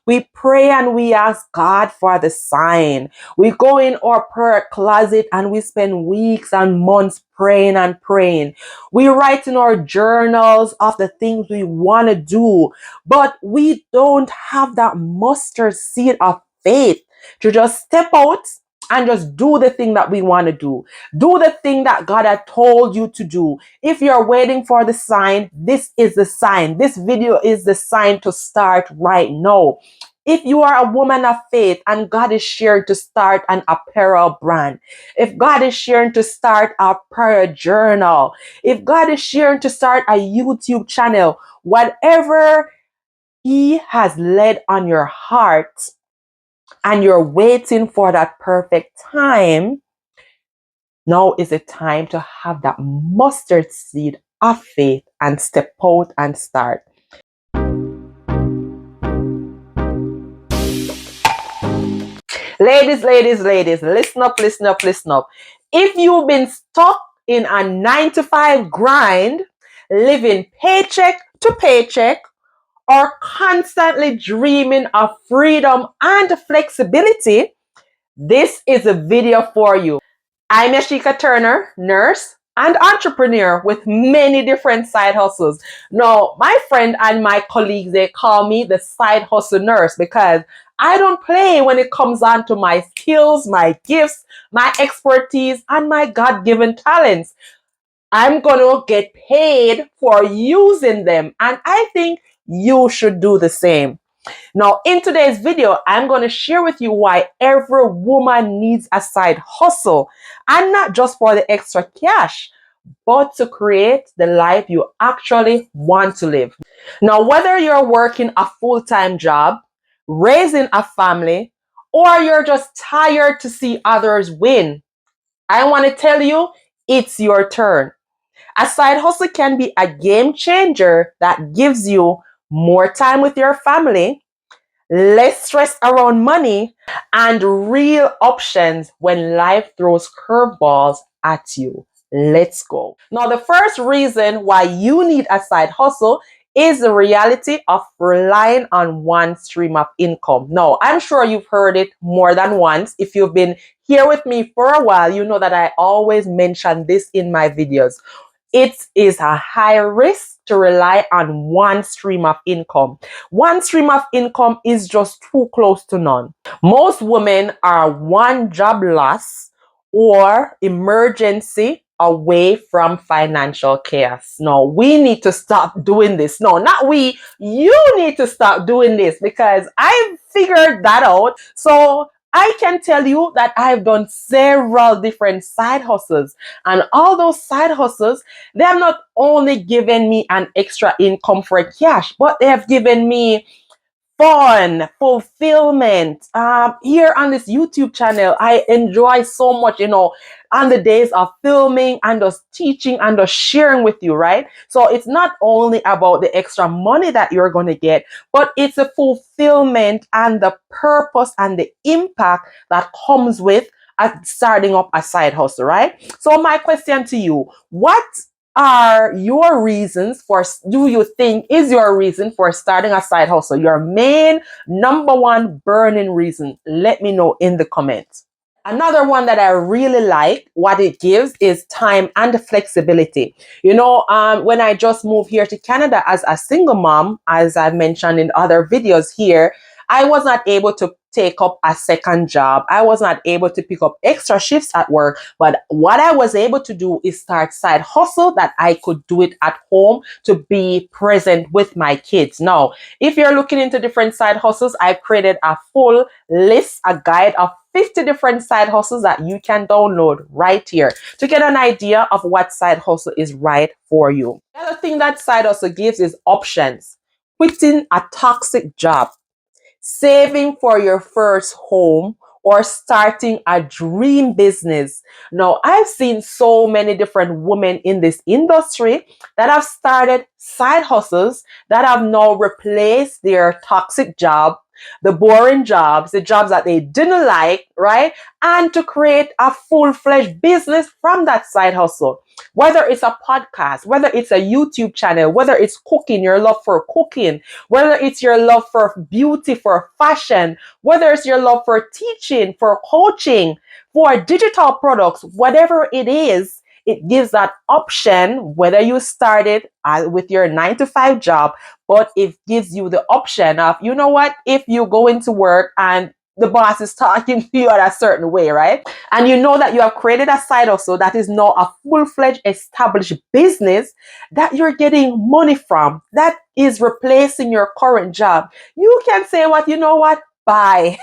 We pray and we ask God for the sign. We go in our prayer closet and we spend weeks and months praying and praying. We write in our journals of the things we want to do, but we don't have that mustard seed of faith to just step out and just do the thing that we want to do. Do the thing that God had told you to do. If you're waiting for the sign, this is the sign. This video is the sign to start right now. If you are a woman of faith and God is sharing to start an apparel brand, if God is sharing to start a prayer journal, if God is sharing to start a YouTube channel, whatever He has led on your heart, and you're waiting for that perfect time, now is the time to have that mustard seed of faith and step out and start. Ladies, listen up, listen up, listen up. If you've been stuck in a 9 to 5 grind, living paycheck to paycheck, or constantly dreaming of freedom and flexibility, this is a video for you. I'm Yashika Turner, nurse and entrepreneur with many different side hustles. Now, my friend and my colleagues, they call me the side hustle nurse because I don't play when it comes on to my skills, my gifts, my expertise, and my God-given talents. I'm going to get paid for using them, and I think you should do the same. Now, in today's video, I'm going to share with you why every woman needs a side hustle, and not just for the extra cash, but to create the life you actually want to live. Now, whether you're working a full-time job, raising a family, or you're just tired to see others win, I want to tell you, it's your turn. A side hustle can be a game changer that gives you more time with your family, less stress around money, and real options when life throws curveballs at you. Let's go. Now, the first reason why you need a side hustle is the reality of relying on one stream of income. Now, I'm sure you've heard it more than once. If you've been here with me for a while, you know that I always mention this in my videos. It is a high risk to rely on one stream of income. One stream of income is just too close to none. Most women are one job loss or emergency away from financial chaos. No, we need to stop doing this. No, not we. You need to stop doing this because I've figured that out. So I can tell you that I've done several different side hustles, and all those side hustles, they have not only given me an extra income for cash, but they have given me fun, fulfillment. Here on this YouTube channel, I enjoy so much, on the days of filming and just teaching and just sharing with you, right? So it's not only about the extra money that you're going to get, but it's a fulfillment and the purpose and the impact that comes with starting up a side hustle, right? So my question to you, what are your reasons for, do you think is your reason for starting a side hustle? Your main number one burning reason? Let me know in the comments. Another one that I really like, what it gives is time and flexibility. When I just moved here to Canada as a single mom, as I've mentioned in other videos here, I was not able to take up a second job. I was not able to pick up extra shifts at work. But what I was able to do is start side hustle that I could do it at home to be present with my kids. Now, if you're looking into different side hustles, I've created a full list, a guide of 50 different side hustles that you can download right here to get an idea of what side hustle is right for you. The other thing that side hustle gives is options. Quitting a toxic job, saving for your first home, or starting a dream business. Now, I've seen so many different women in this industry that have started side hustles that have now replaced their toxic job, the boring jobs, the jobs that they didn't like, right? And to create a full-fledged business from that side hustle. Whether it's a podcast, whether it's a YouTube channel, whether it's cooking, your love for cooking, whether it's your love for beauty, for fashion, whether it's your love for teaching, for coaching, for digital products, whatever it is, it gives that option, whether you started with your 9 to 5 job, but it gives you the option of, you know what, if you go into work and the boss is talking to you in a certain way, right? And you know that you have created a side hustle that is now a full-fledged established business that you're getting money from, that is replacing your current job. You can say, what, you know what? Bye.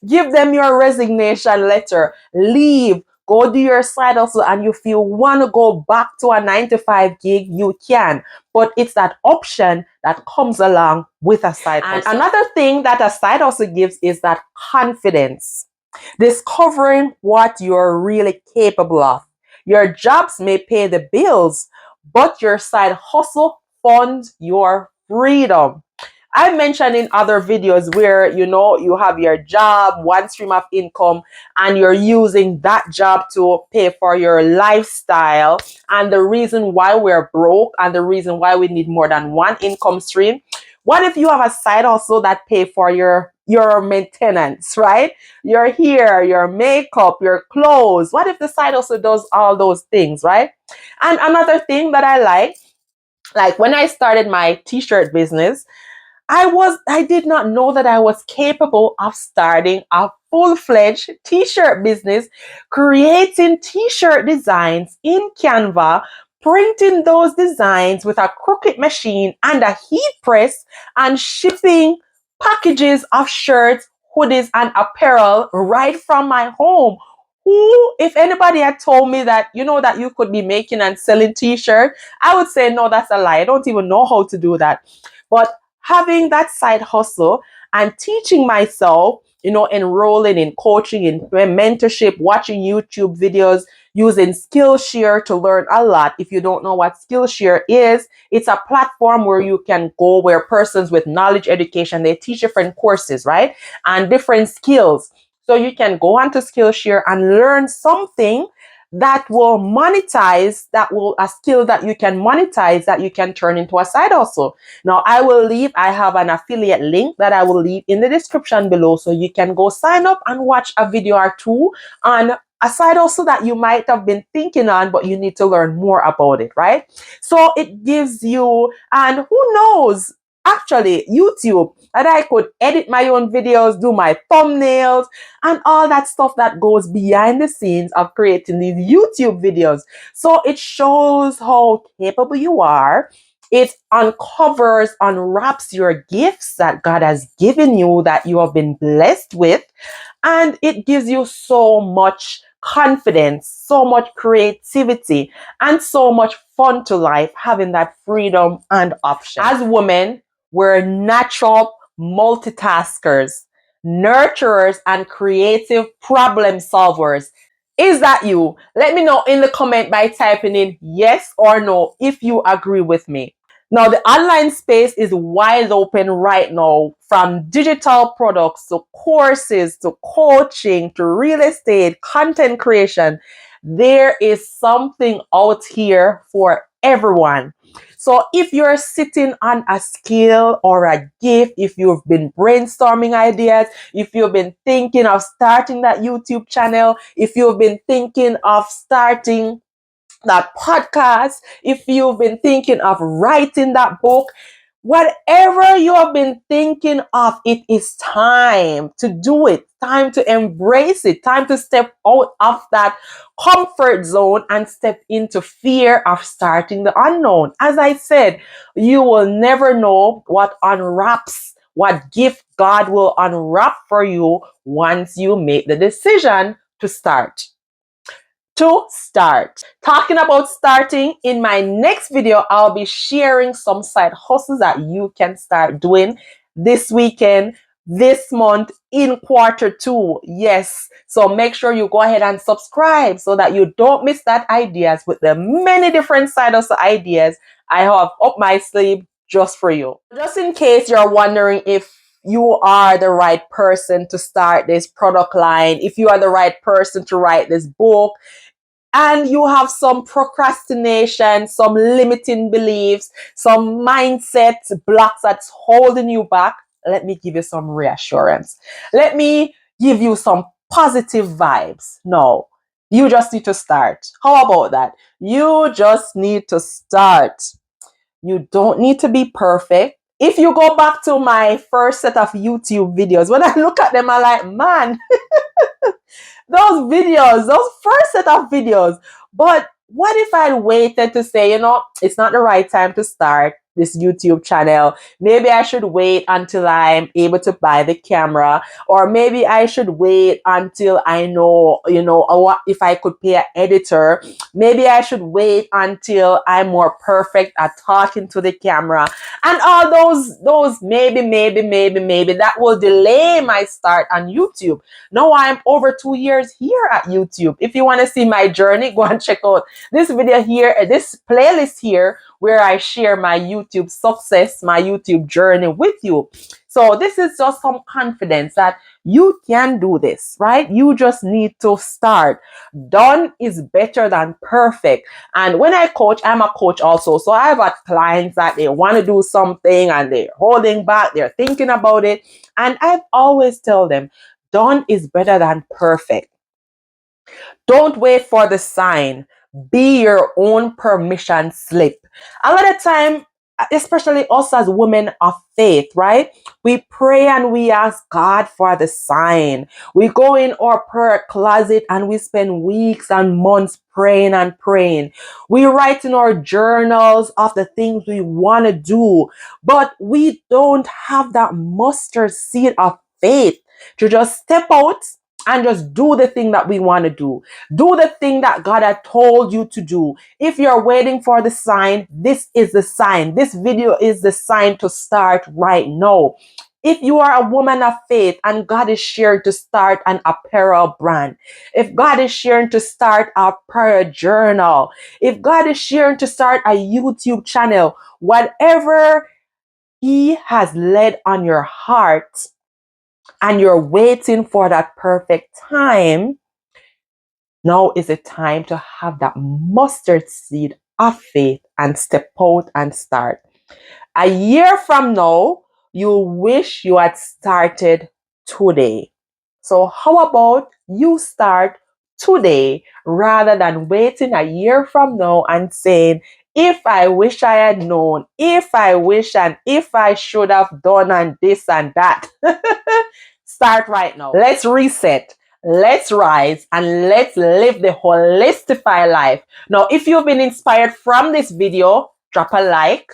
Give them your resignation letter. Leave. Go do your side hustle. And if you want to go back to a 9 to 5 gig, you can. But it's that option that comes along with a side hustle. And another thing that a side hustle gives is that confidence. Discovering what you're really capable of. Your jobs may pay the bills, but your side hustle funds your freedom. I mentioned in other videos where, you know, you have your job, one stream of income, and you're using that job to pay for your lifestyle. And the reason why we're broke and the reason why we need more than one income stream. What if you have a side hustle that pay for your maintenance, right? Your hair, your makeup, your clothes. What if the side hustle does all those things, right? And another thing that I like when I started my t-shirt business, I did not know that I was capable of starting a full-fledged t-shirt business, creating t-shirt designs in Canva, printing those designs with a Cricut machine and a heat press, and shipping packages of shirts, hoodies, and apparel right from my home. Who, if anybody had told me that, you know, that you could be making and selling t-shirts, I would say, no, that's a lie. I don't even know how to do that. But having that side hustle and teaching myself, you know, enrolling in coaching, in mentorship, watching YouTube videos, using Skillshare to learn a lot. If you don't know what Skillshare is, it's a platform where you can go where persons with knowledge education, they teach different courses, right? And different skills. So you can go onto Skillshare and learn something that will monetize, a skill that you can monetize, that you can turn into a side hustle. Now, I have an affiliate link that I will leave in the description below, so you can go sign up and watch a video or two on a side hustle that you might have been thinking on, but you need to learn more about it, right? So it gives you, and who knows, actually, YouTube, that I could edit my own videos, do my thumbnails, and all that stuff that goes behind the scenes of creating these YouTube videos. So it shows how capable you are. It uncovers, unwraps your gifts that God has given you, that you have been blessed with. And it gives you so much confidence, so much creativity, and so much fun to life, having that freedom and option. As women, we're natural multitaskers, nurturers, and creative problem solvers. Is that you? Let me know in the comment by typing in yes or no if you agree with me. Now, the online space is wide open right now, from digital products to courses to coaching to real estate, content creation. There is something out here for everyone. So if you're sitting on a skill or a gift, if you've been brainstorming ideas, if you've been thinking of starting that YouTube channel, if you've been thinking of starting that podcast, if you've been thinking of writing that book, whatever you have been thinking of, it is time to do it, time to embrace it, time to step out of that comfort zone and step into fear of starting the unknown. As I said, you will never know what unwraps, what gift God will unwrap for you once you make the decision to start. Talking about starting, in my next video, I'll be sharing some side hustles that you can start doing this weekend, this month, in Q2. Yes. So make sure you go ahead and subscribe so that you don't miss that ideas with the many different side hustle ideas I have up my sleeve just for you. Just in case you're wondering if you are the right person to start this product line, if you are the right person to write this book, and you have some procrastination, some limiting beliefs, some mindset blocks that's holding you back, let me give you some reassurance. Let me give you some positive vibes. No, you just need to start. How about that? You just need to start. You don't need to be perfect. If you go back to my first set of YouTube videos, when I look at them, I'm like, man, those first set of videos. But what if I waited to say, it's not the right time to start this YouTube channel? Maybe I should wait until I'm able to buy the camera, or maybe I should wait until I know, what if I could pay an editor. Maybe I should wait until I'm more perfect at talking to the camera, and all those maybe that will delay my start on YouTube. No, I'm over 2 years here at YouTube. If you want to see my journey, go and check out this video here, this playlist here, where I share my YouTube success, my YouTube journey with you. So this is just some confidence that you can do this, right? You just need to start. Done is better than perfect. And when I coach, I'm a coach also. So I've got clients that they want to do something and they're holding back, they're thinking about it. And I've always tell them, done is better than perfect. Don't wait for the sign. Be your own permission slip. A lot of time, especially us as women of faith, right? We pray and we ask God for the sign. We go in our prayer closet and we spend weeks and months praying and praying. We write in our journals of the things we want to do, but we don't have that mustard seed of faith to just step out and just do the thing that we want to do. Do the thing that God had told you to do. If you're waiting for the sign, this is the sign. This video is the sign to start right now. If you are a woman of faith and God is sharing to start an apparel brand, if God is sharing to start a prayer journal, if God is sharing to start a YouTube channel, whatever He has led on your heart, and you're waiting for that perfect time, now is the time to have that mustard seed of faith and step out and start. A year from now, you wish you had started today. So how about you start today rather than waiting a year from now and saying, if I wish I had known, if I wish and if I should have done and this and that. Start right now. Let's reset. Let's rise and let's live the holistify life. Now, if you've been inspired from this video, drop a like.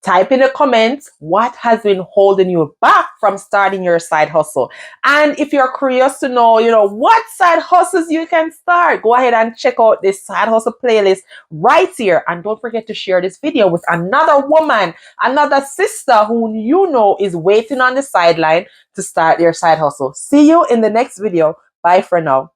Type in the comments what has been holding you back from starting your side hustle. And if you're curious to know, what side hustles you can start, go ahead and check out this side hustle playlist right here. And don't forget to share this video with another woman, another sister who is waiting on the sideline to start their side hustle. See you in the next video. Bye for now.